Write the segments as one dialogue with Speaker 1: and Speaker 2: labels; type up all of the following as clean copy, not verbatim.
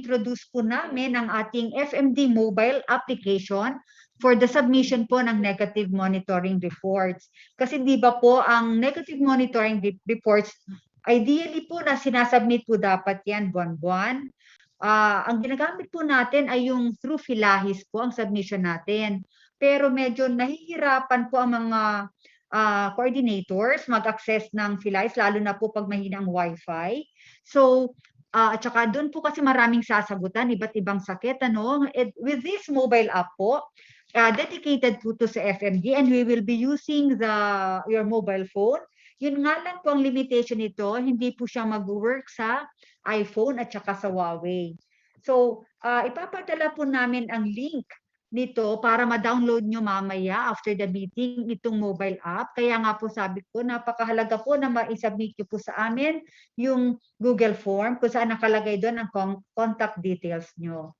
Speaker 1: in-introduce po namin ang ating FMD mobile application for the submission po ng negative monitoring reports. Kasi di ba po ang negative monitoring reports, ideally po na sinasubmit po dapat yan buwan-buwan. Ang ginagamit po natin ay yung through Philahis po ang submission natin. Pero medyo nahihirapan po ang mga coordinators mag-access ng Philahis, lalo na po pag mahina ang Wi-Fi. So, at saka doon po kasi maraming sasagutan, iba't ibang sakit. With this mobile app po, dedicated po to sa FMD, and we will be using your mobile phone. Yun nga lang po ang limitation nito, hindi po siya mag-work sa iPhone at saka sa Huawei. So, ipapadala po namin ang link nito para ma-download nyo mamaya after the meeting itong mobile app. Kaya nga po sabi ko, napakahalaga po na ma-submit nyo po sa amin yung Google form kung saan nakalagay doon ang contact details nyo.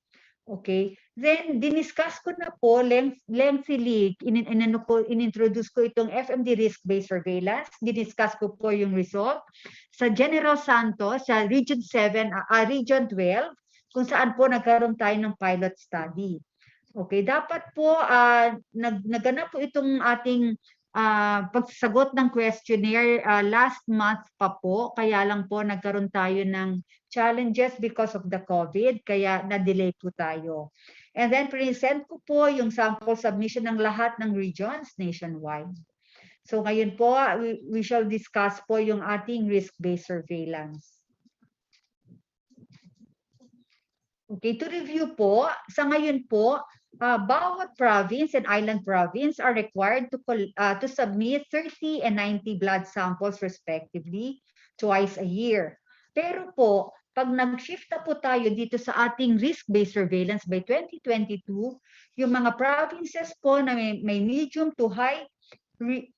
Speaker 1: Okay. Then, diniscuss ko na po lengthily, in-introduce ko itong FMD risk-based surveillance. Diniscuss ko po yung result sa General Santos, sa Region 7, Region 12, kung saan po nagkaroon tayo ng pilot study. Okay, dapat po naganap po itong ating pagsasagot ng questionnaire last month pa po, kaya lang po nagkaroon tayo ng challenges because of the COVID, kaya na-delay po tayo. And then present ko po yung sample submission ng lahat ng regions nationwide. So ngayon po, we shall discuss po yung ating risk-based surveillance. Okay, to review po, sa ngayon po, bawat province and island province are required to submit 30 and 90 blood samples respectively twice a year. Pero po, pag nag-shift na po tayo dito sa ating risk-based surveillance by 2022, yung mga provinces po na may medium to high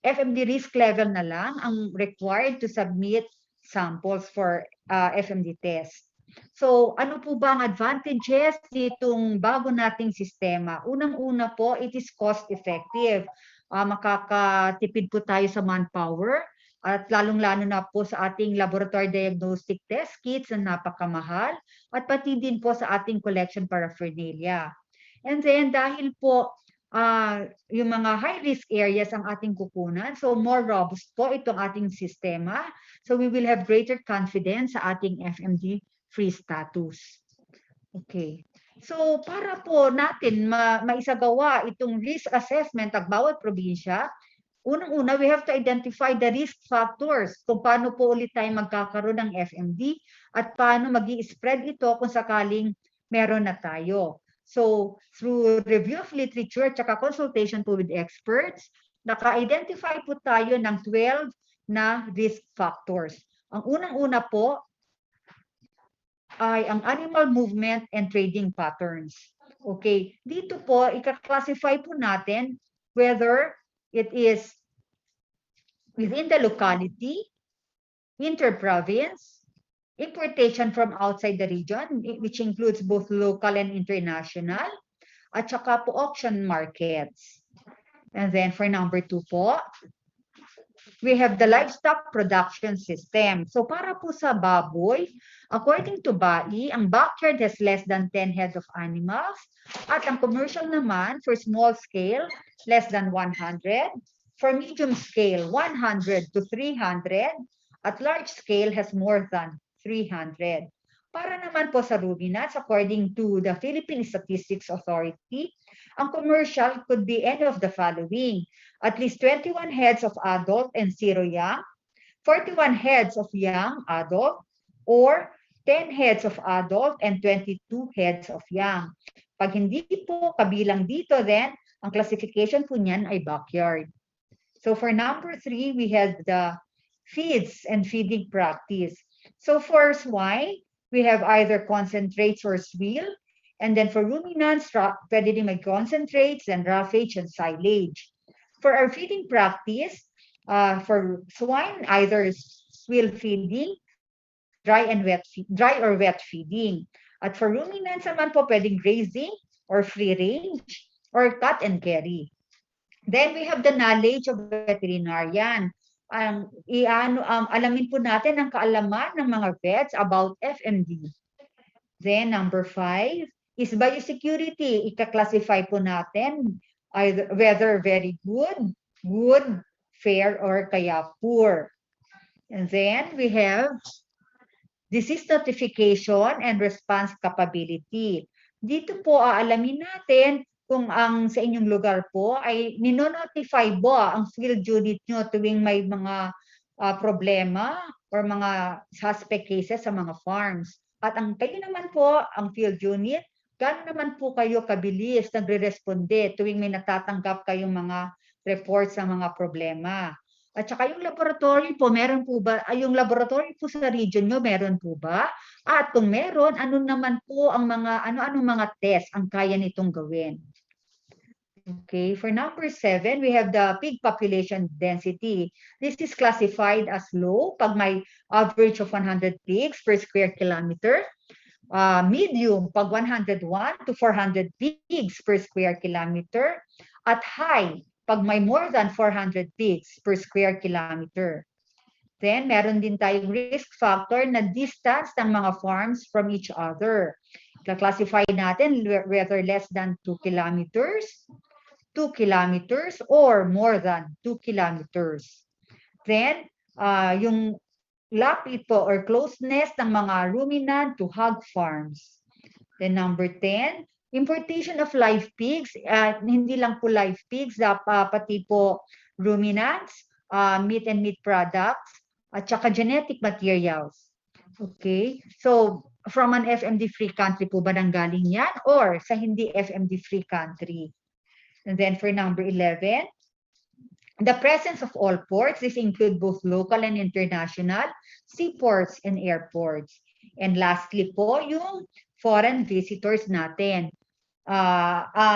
Speaker 1: FMD risk level na lang ang required to submit samples for FMD test. So, ano po ba ang advantages nitong bago nating sistema? Unang-una po, it is cost-effective. Makakatipid po tayo sa manpower at lalong-lalo na po sa ating laboratory diagnostic test kits na napakamahal at pati din po sa ating collection paraphernalia. And then, dahil po yung mga high-risk areas ang ating kukunan, so more robust po itong ating sistema. So, we will have greater confidence sa ating FMD free status. Okay. So, para po natin maisagawa itong risk assessment ng bawat probinsya, unang-una, we have to identify the risk factors kung paano po ulit tayo magkakaroon ng FMD at paano mag-i-spread ito kung sakaling meron na tayo. So, through review of literature at consultation po with experts, naka-identify po tayo ng 12 na risk factors. Ang unang-una po ay ang animal movement and trading patterns. Okay, dito po, ika-classify po natin whether it is within the locality, inter-province, importation from outside the region, which includes both local and international, at saka po auction markets. And then for number 2 po, we have the livestock production system. So para po sa baboy, according to BAI, ang backyard has less than 10 heads of animals at ang commercial naman for small scale, less than 100, for medium scale, 100 to 300, at large scale has more than 300. Para naman po sa ruminants, according to the Philippine Statistics Authority, ang commercial could be any of the following: at least 21 heads of adult and 0 young, 41 heads of young adult, or 10 heads of adult and 22 heads of young. Pag hindi po kabilang dito, then ang classification po niyan ay backyard. So for number 3, we have the feeds and feeding practice. So for swine, we have either concentrates or swill. And then for ruminants, pwede din may concentrates and roughage and silage. For our feeding practice, for swine, either swill feeding, dry or wet feeding. At for ruminants naman po, pwedeng grazing or free range or cut and carry. Then we have the knowledge of veterinarian. Alamin po natin ang kaalaman ng mga vets about FMD. Then number 5 is biosecurity. Ika-classify po natin either, whether very good, fair, or kaya poor. And then we have disease notification and response capability. Dito po aalamin natin kung ang sa inyong lugar po ay nino-notify ba ang field unit nyo tuwing may mga problema or mga suspect cases sa mga farms. At ang kayo naman po, ang field unit, gaano naman po kayo kabilis nagre-responde tuwing may natatanggap kayong mga reports sa mga problema. At saka yung laboratory po, meron po ba, yung laboratory po sa region nyo, meron po ba? At kung meron, ano naman po ang mga, ano-anong mga test ang kaya nitong gawin? Okay, for number 7, we have the pig population density. This is classified as low pag may average of 100 pigs per square kilometer. Medium pag 101 to 400 pigs per square kilometer. At high pag may more than 400 pigs per square kilometer. Then, meron din tayong risk factor na distance ng mga farms from each other. Classify natin whether less than 2 kilometers, 2 kilometers, or more than 2 kilometers. Then, yung lapit po or closeness ng mga ruminant to hog farms. Then number 10, importation of live pigs. Hindi lang po live pigs, pati po ruminants, meat and meat products, at saka genetic materials. Okay? So, from an FMD-free country po ba nanggaling yan? Or sa hindi FMD-free country? And then for number 11, the presence of all ports. This include both local and international seaports and airports. And lastly po, yung foreign visitors natin.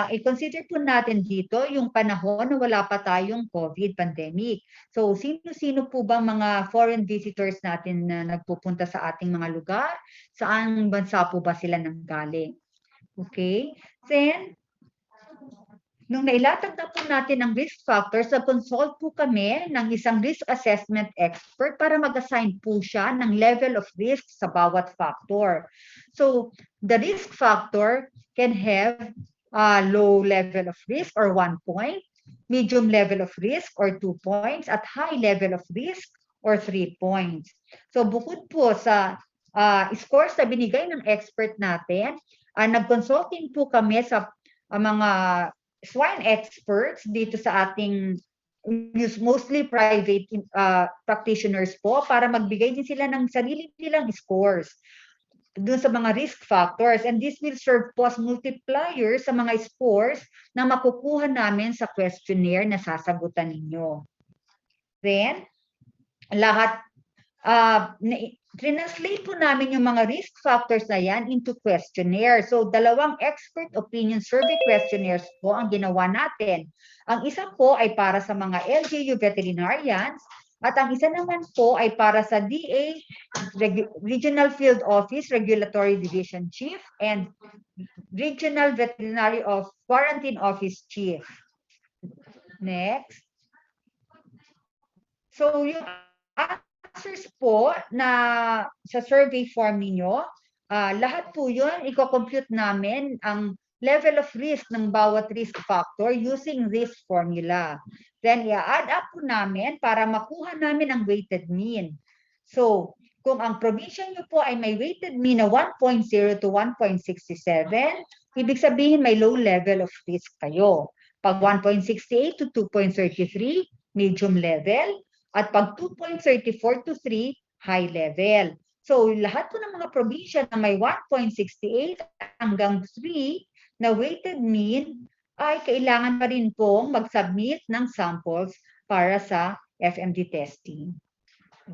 Speaker 1: I-consider po natin dito yung panahon na wala pa tayong COVID pandemic. So, sino-sino po bang mga foreign visitors natin na nagpupunta sa ating mga lugar? Saan bansa po ba sila nanggaling? Okay? Then, nung nailatag na po natin ang risk factors, nag-consult po kami ng isang risk assessment expert para mag-assign po siya ng level of risk sa bawat factor. So, the risk factor can have a low level of risk or 1 point, medium level of risk or 2 points, at high level of risk or 3 points. So, bukod po sa scores na binigay ng expert natin, nag-consult din po kami sa mga swine experts dito sa ating mostly private practitioners po para magbigay din sila ng sarili nilang scores doon sa mga risk factors, and this will serve po as multiplier sa mga scores na makukuha namin sa questionnaire na sasagutan ninyo. Then, lahat translate po namin yung mga risk factors na yan into questionnaire. So, 2 expert opinion survey questionnaires po ang ginawa natin. Ang isa po ay para sa mga LGU veterinarians at ang isa naman po ay para sa DA, Regional Field Office Regulatory Division Chief and Regional Veterinary of Quarantine Office Chief. Next. So, yung answers po na sa survey form ninyo, lahat po yun, i-compute namin ang level of risk ng bawat risk factor using this formula. Then, i-add up po namin para makuha namin ang weighted mean. So, kung ang provision nyo po ay may weighted mean na 1.0 to 1.67, ibig sabihin may low level of risk kayo. Pag 1.68 to 2.33, medium level. At pag 2.34 to 3, high level. So, lahat po ng mga probinsya na may 1.68 hanggang 3 na weighted mean ay kailangan pa rin pong mag-submit ng samples para sa FMD testing.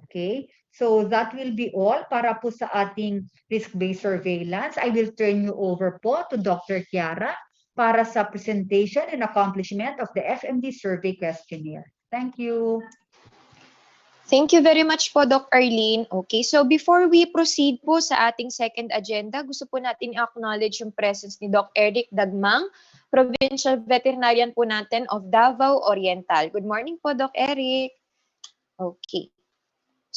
Speaker 1: Okay? So, that will be all para po sa ating risk-based surveillance. I will turn you over po to Dr. Chiara para sa presentation and accomplishment of the FMD survey questionnaire. Thank you.
Speaker 2: Thank you very much po, Doc Arlene. Okay, so before we proceed po sa ating second agenda, gusto po natin i-acknowledge yung presence ni Doc Eric Dagmang, Provincial Veterinarian po natin of Davao Oriental. Good morning po, Doc Eric. Okay.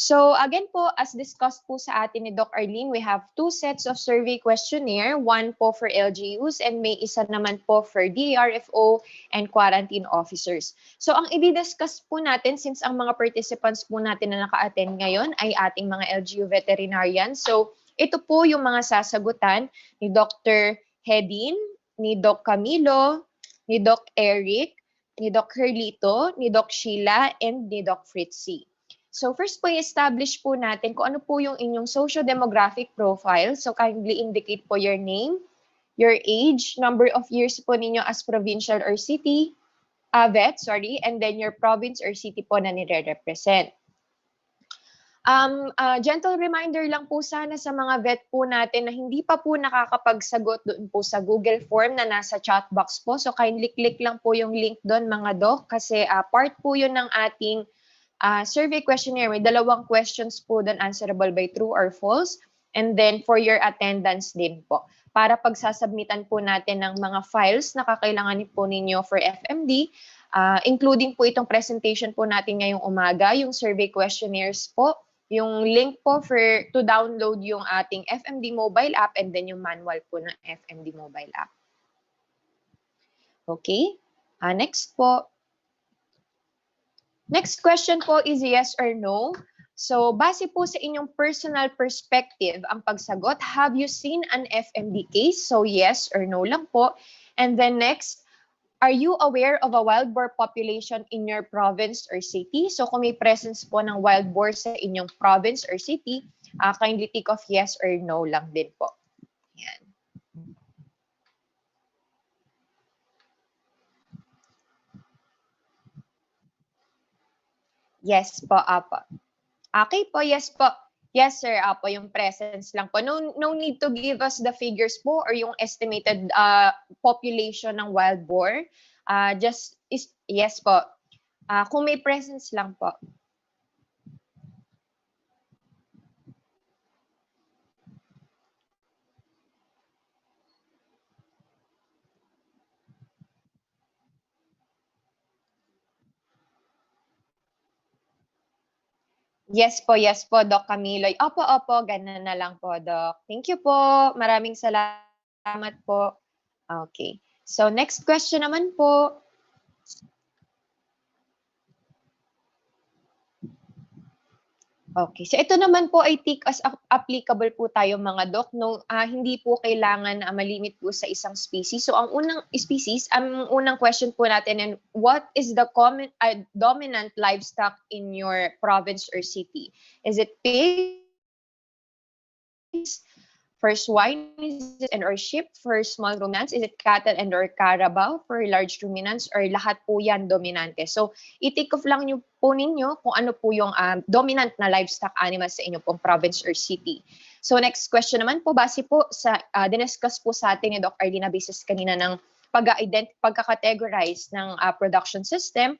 Speaker 2: So again po, as discussed po sa atin ni Doc Arlene, we have 2 sets of survey questionnaire, one po for LGUs and may isa naman po for DRFO and quarantine officers. So ang i-discuss po natin, since ang mga participants po natin na naka-attend ngayon ay ating mga LGU veterinarians. So ito po yung mga sasagutan ni Dr. Hedin, ni Doc Camilo, ni Doc Eric, ni Doc Herlito, ni Doc Sheila, and ni Doc Fritzy. So first po, i-establish po natin kung ano po yung inyong socio-demographic profile. So kindly indicate po your name, your age, number of years po ninyo as provincial or city, and then your province or city po na nire-represent. Gentle reminder lang po sana sa mga vet po natin na hindi pa po nakakapagsagot doon po sa Google form na nasa chat box po. So kindly click lang po yung link doon mga doc kasi part po yun ng ating survey questionnaire. May 2 questions po doon answerable by true or false. And then for your attendance din po. Para pagsasubmitan po natin ng mga files na kakailanganin po ninyo for FMD, including po itong presentation po natin ngayong umaga, yung survey questionnaires po, yung link po to download yung ating FMD mobile app and then yung manual po ng FMD mobile app. Okay, next po. Next question po is yes or no. So, base po sa inyong personal perspective ang pagsagot, have you seen an FMD case? So, yes or no lang po. And then next, are you aware of a wild boar population in your province or city? So, kung may presence po ng wild boar sa inyong province or city, kindly tick off yes or no lang din po. Yan. Yes po, apa. Okay po, yes po. Yes, sir, apo, yung presence lang po. No need to give us the figures po or yung estimated population ng wild boar. Yes po. Kung may presence lang po. Yes po, Doc Camilo. Opo, ganun na lang po, Doc. Thank you po. Maraming salamat po. Okay. So, next question naman po. Okay. So, ito naman po ay tick as applicable po tayo mga doc. No, hindi po kailangan malimit po sa isang species. So, ang unang question po natin, and what is the dominant livestock in your province or city? Is it pigs? For swine, is it and or sheep? For small ruminants, is it cattle and or carabao? For large ruminants, or lahat po yan dominante? So, i-take off lang nyo po ninyo kung ano po yung dominant na livestock animals sa inyo pong province or city. So, next question naman po, base po sa diniscuss po sa atin ni Doc Arlene basis kanina ng pagka-categorize ng production system,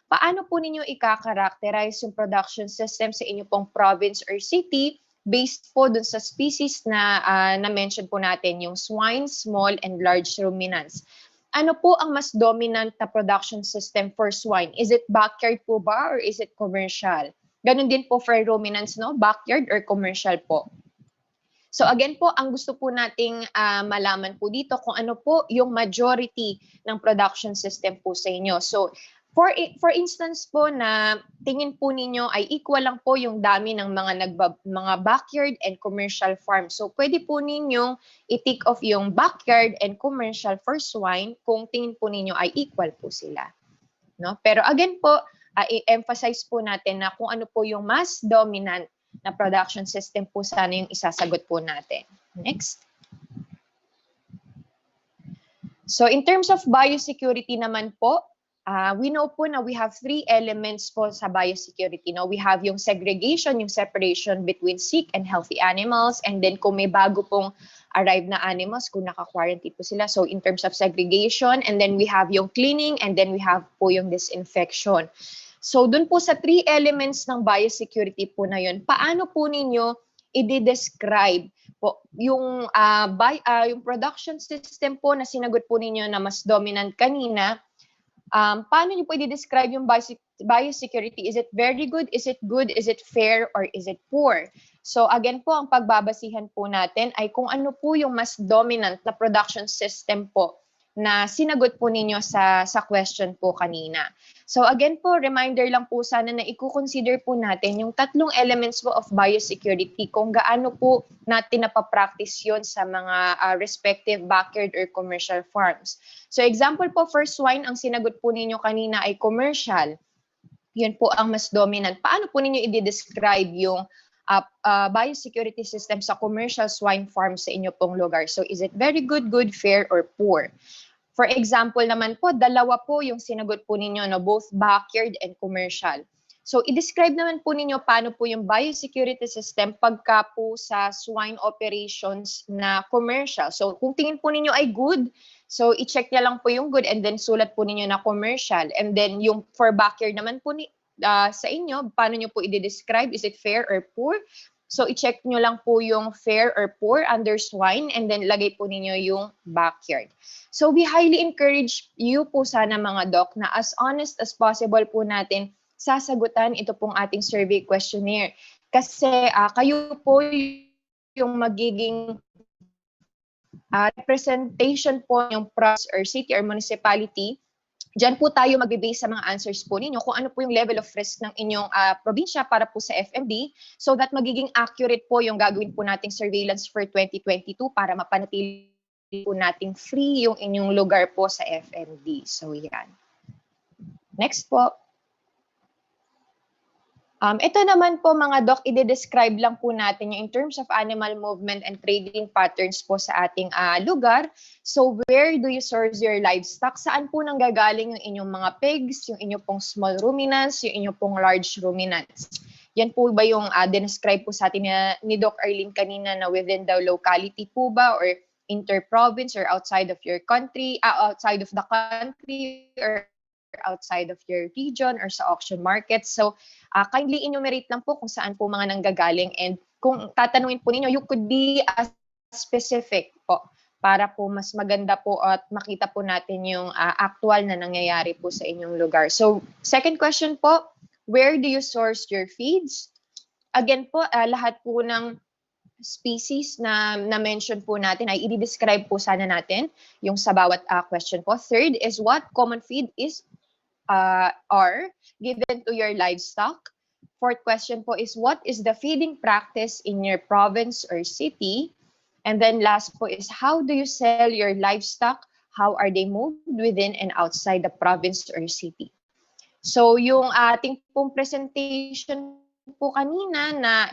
Speaker 2: paano po ninyo i-characterize yung production system sa inyo pong province or city based po dun sa species na na-mention po natin, yung swine, small, and large ruminants. Ano po ang mas dominant na production system for swine? Is it backyard po ba or is it commercial? Ganun din po for ruminants, no? Backyard or commercial po. So again po, ang gusto po nating malaman po dito kung ano po yung majority ng production system po sa inyo. So for instance po na tingin po ninyo ay equal lang po yung dami ng mga backyard and commercial farm. So pwede po ninyong i-tick off yung backyard and commercial for swine kung tingin po ninyo ay equal po sila. No? Pero again po, i-emphasize po natin na kung ano po yung mas dominant na production system po sana yung isasagot po natin. Next. So in terms of biosecurity naman po, we know po na we have 3 elements po sa biosecurity. No? We have yung segregation, yung separation between sick and healthy animals, and then kung may bago pong arrive na animals, kung naka-quarantine po sila. So in terms of segregation, and then we have yung cleaning, and then we have po yung disinfection. So dun po sa 3 elements ng biosecurity po na yun, paano po ninyo i-describe po yung production system po na sinagot po ninyo na mas dominant kanina, Paano niyo po i-describe yung biosecurity? Is it very good? Is it good? Is it fair? Or is it poor? So again po, ang pagbabasihan po natin ay kung ano po yung mas dominant na production system po na sinagot po ninyo sa question po kanina. So again po, reminder lang po sana na i-consider po natin yung tatlong elements po of biosecurity kung gaano po natin napapractice yon sa mga respective backyard or commercial farms. So example po for swine, ang sinagot po ninyo kanina ay commercial. Yun po ang mas dominant. Paano po ninyo i-describe yung biosecurity system sa commercial swine farm sa inyo pong lugar? So is it very good, good, fair, or poor? For example naman po, dalawa po yung sinagot po ninyo, no, both backyard and commercial. So i-describe naman po ninyo paano po yung biosecurity system pagka po sa swine operations na commercial. So kung tingin po ninyo ay good, so i-check niya lang po yung good and then sulat po ninyo na commercial. And then yung for backyard naman po sa inyo, paano nyo po i-describe? Is it fair or poor? So i-check nyo lang po yung fair or poor under swine and then lagay po ninyo yung backyard. So we highly encourage you po sana mga doc na as honest as possible po natin sasagutan ito pong ating survey questionnaire. Kasi kayo po yung magiging representation po yung province or city or municipality. Diyan po tayo magbe-base sa mga answers po ninyo kung ano po yung level of risk ng inyong probinsya para po sa FMD so that magiging accurate po yung gagawin po nating surveillance for 2022 para mapanatili po nating free yung inyong lugar po sa FMD. So yan. Next po. Ito naman po mga doc, i-describe lang po natin yung in terms of animal movement and trading patterns po sa ating lugar. So where do you source your livestock? Saan po nanggagaling yung inyong mga pigs, yung inyong pong small ruminants, yung inyong pong large ruminants? Yan po ba yung describe po sa atin ni Doc Arlene kanina na within the locality po ba or inter-province or outside of your country, outside of the country or outside of your region or sa auction market. So kindly enumerate lang po kung saan po mga nanggagaling and kung tatanungin po ninyo, you could be specific po para po mas maganda po at makita po natin yung actual na nangyayari po sa inyong lugar. So second question po, where do you source your feeds? Again po, lahat po ng species na mention po natin ay i-describe po sana natin yung sa bawat question po. Third is what common feed are given to your livestock. Fourth question po is what is the feeding practice in your province or city? And then last po is how do you sell your livestock? How are they moved within and outside the province or city? So yung ating pong presentation po kanina na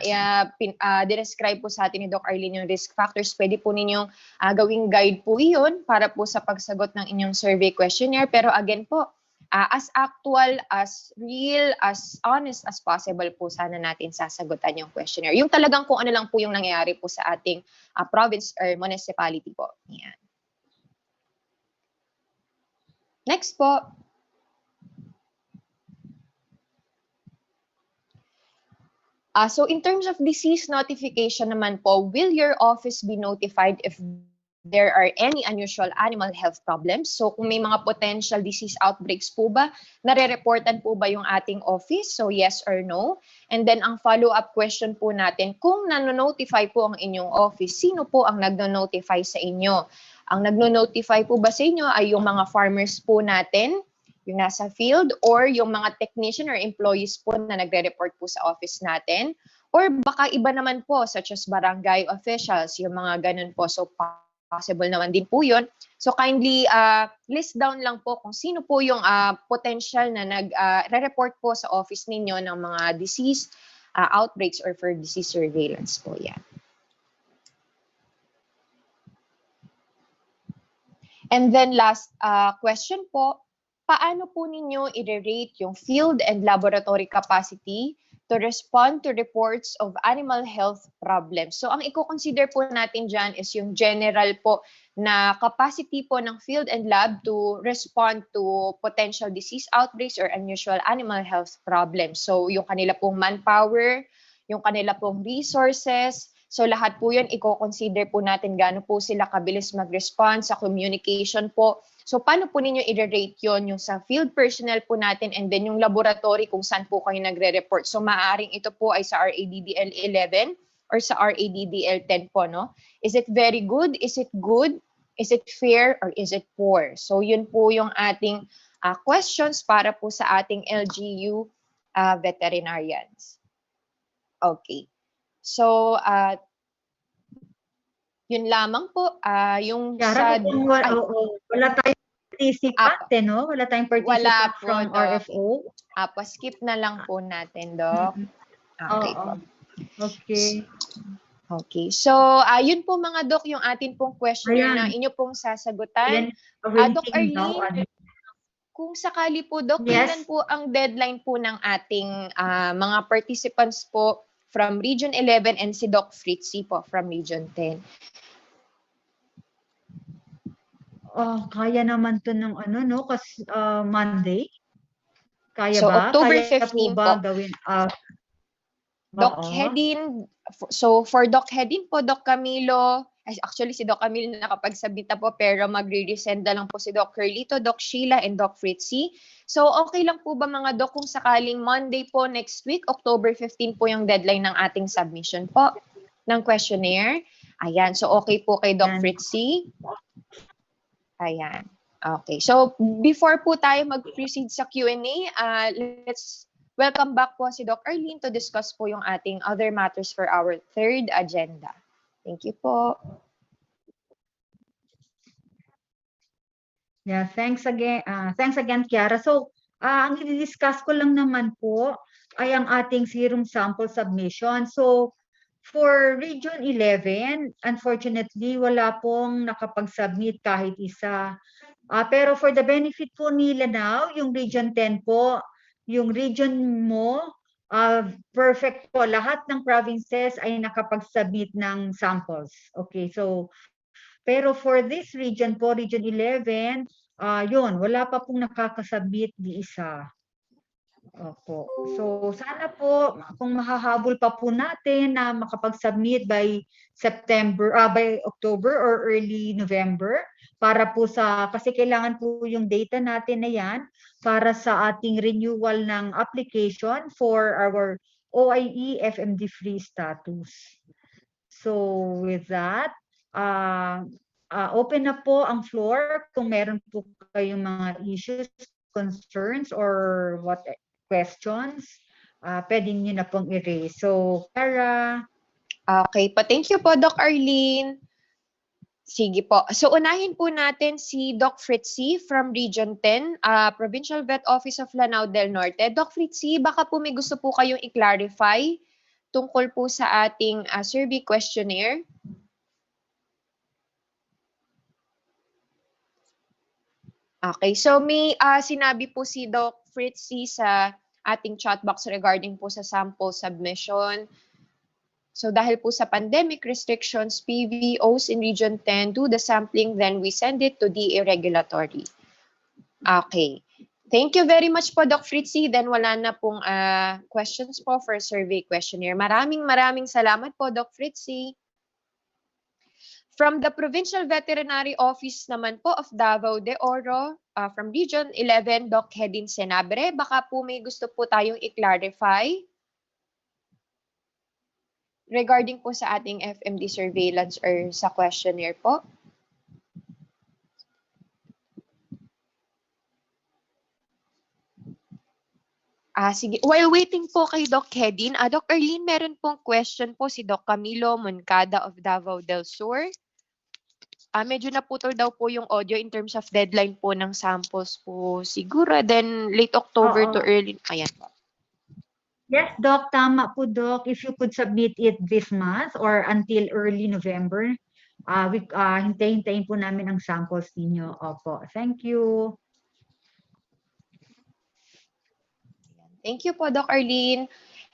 Speaker 2: describe po sa atin ni Doc Arlene yung risk factors, pwede po ninyong gawing guide po iyon para po sa pagsagot ng inyong survey questionnaire. Pero again po, as actual, as real, as honest as possible po sana natin sasagutan yung questionnaire. Yung talagang kung ano lang po yung nangyayari po sa ating province or municipality po. Yan. Next po. So in terms of disease notification naman po, will your office be notified if there are any unusual animal health problems? So kung may mga potential disease outbreaks po ba, nare-reportan po ba yung ating office? So yes or no? And then ang follow-up question po natin, kung nano-notify po ang inyong office, sino po ang nagno-notify sa inyo? Ang nagno-notify po ba sa inyo ay yung mga farmers po natin, yung nasa field, or yung mga technician or employees po na nagre-report po sa office natin? Or baka iba naman po, such as barangay officials, yung mga ganun po. So possible naman din po yun. So kindly list down lang po kung sino po yung potential na nag-report po sa office ninyo ng mga disease outbreaks or for disease surveillance po yan. And then last question po, paano po ninyo i-rate yung field and laboratory capacity to respond to reports of animal health problems? So ang i-consider po natin dyan is yung general po na capacity po ng field and lab to respond to potential disease outbreaks or unusual animal health problems. So yung kanila pong manpower, yung kanila pong resources, So lahat po yun, i-consider po natin gaano po sila kabilis mag-respond sa communication po. So paano po ninyo i-rate yun, yung sa field personnel po natin and then yung laboratory kung saan po kayo nagre-report. So maaaring ito po ay sa RADDL 11 or sa RADDL 10 po, no? Is it very good? Is it good? Is it fair? Or is it poor? So yun po yung ating questions para po sa ating LGU veterinarians. Okay. So, yun lamang po. Yung
Speaker 1: Kiara,
Speaker 2: sa...
Speaker 1: mukhang
Speaker 2: Ay,
Speaker 1: wala tayong participant,
Speaker 2: apa.
Speaker 1: no? Wala tayong
Speaker 2: Wala
Speaker 1: participant
Speaker 2: po,
Speaker 1: from
Speaker 2: Doc.
Speaker 1: RFO.
Speaker 2: Skip na lang po natin, Doc.
Speaker 1: Mm-mm.
Speaker 2: Okay
Speaker 1: Oo.
Speaker 2: po.
Speaker 1: Okay.
Speaker 2: Okay. So, yun po mga Doc, yung atin pong questionnaire na
Speaker 1: Ayan.
Speaker 2: inyo pong sasagutan.
Speaker 1: Ayan.
Speaker 2: Doc
Speaker 1: Awaiting daw.
Speaker 2: Arlene, kung sakali po, Doc,
Speaker 1: Yes.
Speaker 2: kailan po ang deadline po ng ating mga participants po from Region 11 and si Doc Fritzy po from Region 10?
Speaker 1: Kaya naman to ng ano, no? Kasi Monday. Kaya
Speaker 2: So,
Speaker 1: ba?
Speaker 2: October
Speaker 1: Kaya po
Speaker 2: 15
Speaker 1: ba
Speaker 2: po.
Speaker 1: gawin?
Speaker 2: Doc
Speaker 1: Oo.
Speaker 2: Hedin, so for Doc Hedin po, Doc Camilo, actually si Doc Camilo nakapag-submit na po pero magre-resend na lang po si Doc Carlito, Doc Sheila, and Doc Fritzy. So okay lang po ba mga Doc kung sakaling Monday po next week, October 15 po yung deadline ng ating submission po ng questionnaire? Ayan, so okay po kay Doc
Speaker 1: Yan.
Speaker 2: Fritzy? Ayan. Okay. So before po tayo mag-proceed sa Q&A, let's welcome back po si Doc Arlene to discuss po yung ating other matters for our third agenda. Thank you po.
Speaker 1: Yeah, thanks again. Thanks again, Kiara. So, ang i-discuss ko lang naman po ay ang ating serum sample submission. So, for Region 11, unfortunately, wala pong nakapag-submit kahit isa. Pero for the benefit po nila now, yung Region 10 po, yung region mo, perfect po. Lahat ng provinces ay nakapag-submit ng samples. Okay, so pero for this region po, Region 11, yun, wala pa pong nakakasubmit di isa. Opo. So sana po kung mahahabol pa po natin na makapag-submit by by October or early November para po kasi kailangan po yung data natin na yan para sa ating renewal ng application for our OIE FMD free status. So with that, open na po ang floor kung meron po kayong mga issues, concerns, or what questions, pwedeng nyo na pong i-raise. So, Kara.
Speaker 2: Okay po. Thank you po, Doc Arlene. Sige po. So, unahin po natin si Doc Fritzy from Region 10, Provincial Vet Office of Lanao del Norte. Doc Fritzy, baka po may gusto po kayong i-clarify tungkol po sa ating survey questionnaire. Okay, so may sinabi po si Doc Fritzy sa ating chat box regarding po sa sample submission. So dahil po sa pandemic restrictions, PVOs in Region 10 do the sampling, then we send it to DA Regulatory. Okay. Thank you very much po, Doc Fritzy. Then wala na pong questions po for survey questionnaire. Maraming salamat po, Doc Fritzy. From the Provincial Veterinary Office naman po of Davao de Oro, from Region 11, Doc Hedin Senabre, baka po may gusto po tayong i-clarify regarding po sa ating FMD surveillance or sa questionnaire po. Sige. While waiting po kay Doc Hedin, Doc Arlene, meron pong question po si Doc Camilo Moncada of Davao del Sur. Medyo naputol daw po yung audio in terms of deadline po ng samples po siguro. Then late October to early. Ayan po.
Speaker 1: Yes, Doc. Tama po, Doc. If you could submit it this month or until early November, hintayin po namin ang samples ninyo. Opo. Thank you.
Speaker 2: Thank you po, Doc Arlene.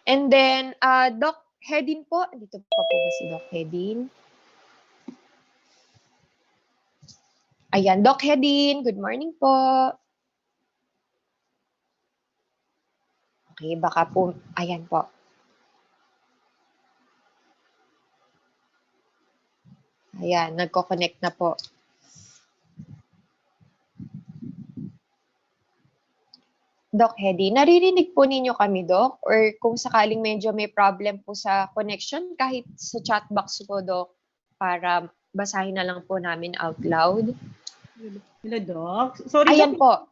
Speaker 2: And then, Doc Hedin po. Dito pa po ba si Doc Hedin? Ayan, Doc Hedin. Good morning po. Okay, baka po. Ayan po. Ayan, nagko-connect na po. Doc Hedy, naririnig po ninyo kami, Doc? Or kung sakaling medyo may problem po sa connection, kahit sa chat box po, Doc, para basahin na lang po namin out loud.
Speaker 3: Hello, Doc. Sorry,
Speaker 2: Ayan
Speaker 3: Doc.
Speaker 2: po.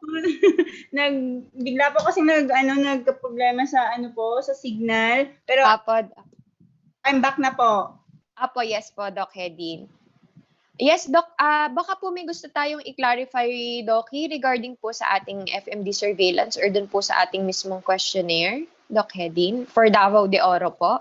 Speaker 3: Bigla po kasi nagka-problema sa sa signal. Pero
Speaker 2: Apo,
Speaker 3: I'm back na po.
Speaker 2: yes po, Doc Hedy. Yes, Doc, baka po may gusto tayong i-clarify, Doc, regarding po sa ating FMD surveillance or dun po sa ating mismong questionnaire, Doc Hedy, for Davao de Oro po.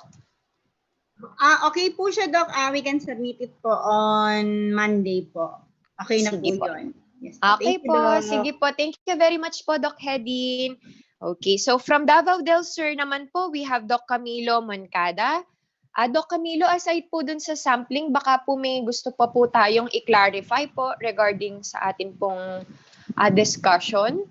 Speaker 3: Okay po siya, Doc. We can submit it po on Monday po. Okay na
Speaker 2: Sige
Speaker 3: po
Speaker 2: po.
Speaker 3: yun. Yes,
Speaker 2: Okay
Speaker 3: thank you,
Speaker 2: po,
Speaker 3: Doc.
Speaker 2: sige po. Thank you very much po, Doc Hedy. Okay, so from Davao del Sur naman po, we have Doc Camilo Moncada. Doc Camilo, aside po dun sa sampling, baka po may gusto pa po tayong i-clarify po regarding sa atin pong discussion.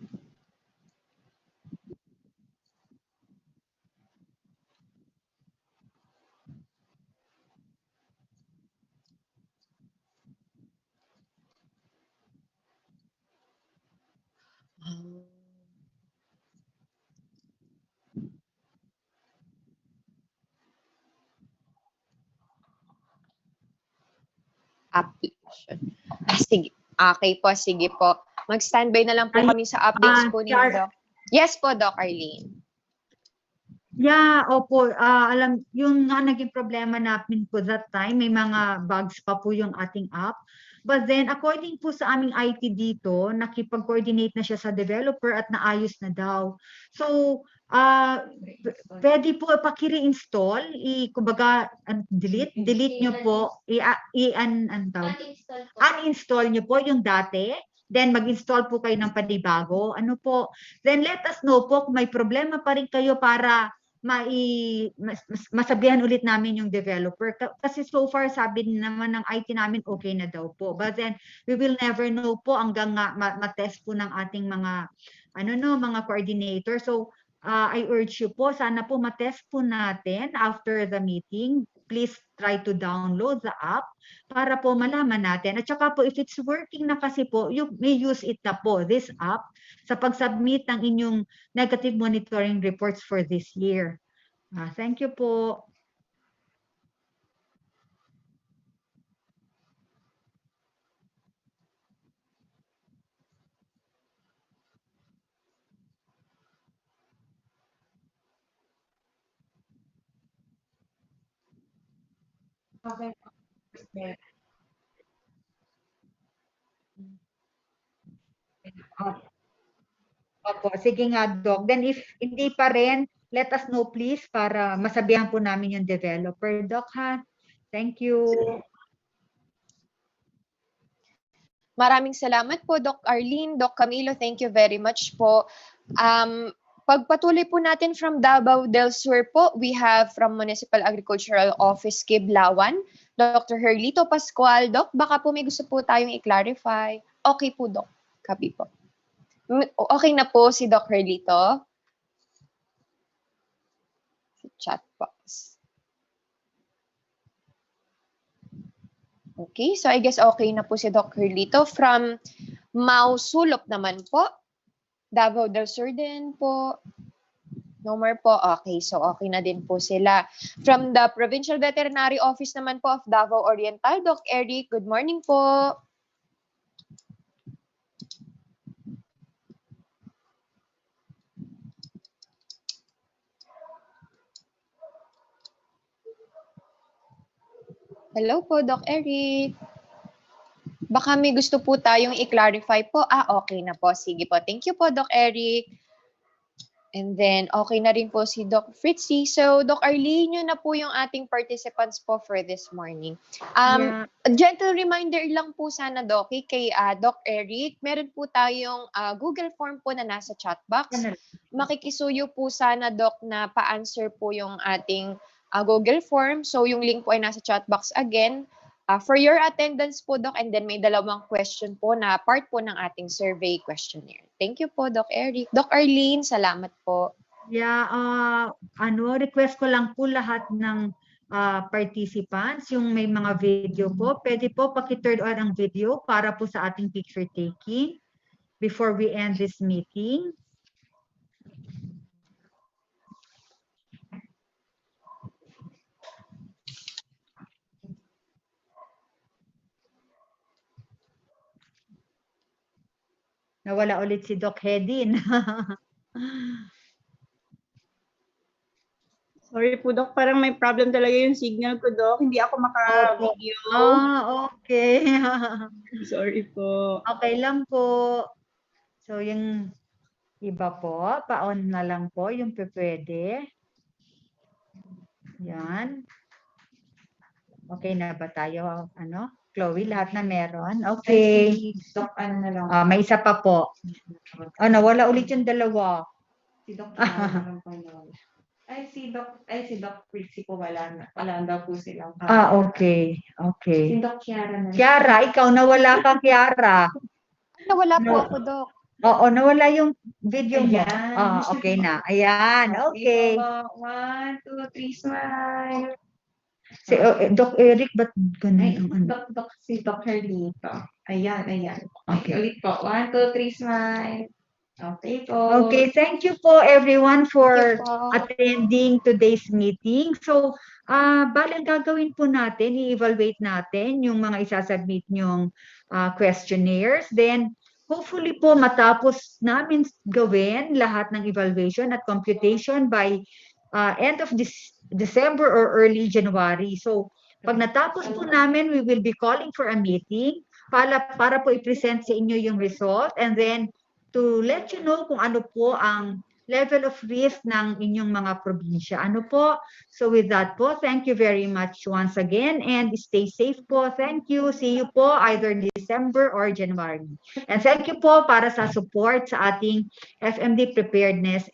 Speaker 2: Application. Sige. Okay po, sige po. Mag-standby na lang po kami sa updates po ninyo, Doc. Yes po, Doc Arlene.
Speaker 1: Yeah, opo. Alam, yung nga naging problema namin po that time, may mga bugs pa po yung ating app. But then, according po sa aming IT dito, nakipag-coordinate na siya sa developer at naayos na daw. So, pwede po paki-reinstall, kumbaga, delete nyo po, uninstall nyo po yung dati, then mag-install po kayo ng panibago. Ano po? Then let us know po kung may problema pa rin kayo para masabihan ulit namin yung developer. Kasi so far, sabi naman ng IT namin, okay na daw po. But then, we will never know po hanggang ma-test po ng ating mga, mga coordinator. So, I urge you po, sana po matest po natin after the meeting. Please try to download the app para po malaman natin. At saka po, if it's working na kasi po, you may use it na po, this app, sa pag-submit ng inyong negative monitoring reports for this year. Thank you po. Okay. Opo, sige nga, Doc. Then if hindi pa rin, let us know please para masabihan po namin yung developer, Doc, ha? Thank you.
Speaker 2: Maraming salamat po, Doc Arlene, Doc Camilo. Thank you very much po. Pagpatuloy po natin from Davao del Sur po, we have from Municipal Agricultural Office, Kiblawan, Dr. Herlito Pascual. Doc, baka po may gusto po tayong i-clarify. Okay po, Doc. Copy po. Okay na po si Doc Herlito. Chat box. Okay, so I guess okay na po si Doc Herlito. From Mausulop naman po, Davao del Sur din po. No more po. Okay, so okay na din po sila. From the Provincial Veterinary Office naman po of Davao Oriental, Doc Eric, good morning po. Hello po, Doc Eric. Baka may gusto po tayong i-clarify po. Okay na po. Sige po. Thank you po, Doc Eric. And then, okay na rin po si Doc Fritzy. So, Doc Arlene, yun na po yung ating participants po for this morning. A gentle reminder lang po sana, Doc, kay Doc Eric, meron po tayong Google form po na nasa chat box. Makikisuyo po sana, Doc, na pa-answer po yung ating Google form. So, yung link po ay nasa chat box again. For your attendance po, Doc, and then may dalawang question po na part po ng ating survey questionnaire. Thank you po, Doc Eric. Doc Arlene, salamat po.
Speaker 1: Yeah, request ko lang po lahat ng participants, yung may mga video po, pwede po paki-turn on ang video para po sa ating picture taking before we end this meeting. Nawala ulit si Doc Hedin.
Speaker 3: Sorry po, Doc. Parang may problem talaga yung signal ko, Doc. Hindi ako maka-video.
Speaker 1: Okay.
Speaker 3: Sorry po.
Speaker 1: Okay lang po. So, yung iba po, pa-on na lang po yung pwede. Yan. Okay na ba tayo? Ano? Chloe, lahat na meron? Okay.
Speaker 4: Doc, ano na lang.
Speaker 1: May isa pa po. Nawala ulit yung dalawa.
Speaker 4: Si Doc Kiara na lang po yun. Si Doc Prixie po wala daw po silang.
Speaker 1: Okay. Okay.
Speaker 4: Si Doc Kiara na.
Speaker 1: Kiara, ikaw nawala ka, Kiara.
Speaker 2: Nawala po
Speaker 1: No.
Speaker 2: ako, Doc.
Speaker 1: Oo, nawala yung video mo.
Speaker 4: Ayan.
Speaker 1: Okay na. Ayan, okay.
Speaker 4: 1, 2, 3, smile.
Speaker 1: Doc Eric, ba't ganun ang ano?
Speaker 4: Si Doc Herlito. Ayan.
Speaker 1: Okay.
Speaker 4: Ulit po. 1, 2, 3, smile. Okay po.
Speaker 1: Okay, thank you po everyone for
Speaker 2: Thank you po.
Speaker 1: attending today's meeting. So, bale ang gagawin po natin, i-evaluate natin yung mga isasubmit nyong questionnaires. Then, hopefully po matapos namin gawin lahat ng evaluation at computation by end of this December or early January. So, pag natapos po namin, we will be calling for a meeting para po i-present sa inyo yung result, and then to let you know kung ano po ang level of risk ng inyong mga probinsya. Ano po? So with that po, thank you very much once again and stay safe po. Thank you. See you po either December or January. And thank you po para sa support sa ating FMD preparedness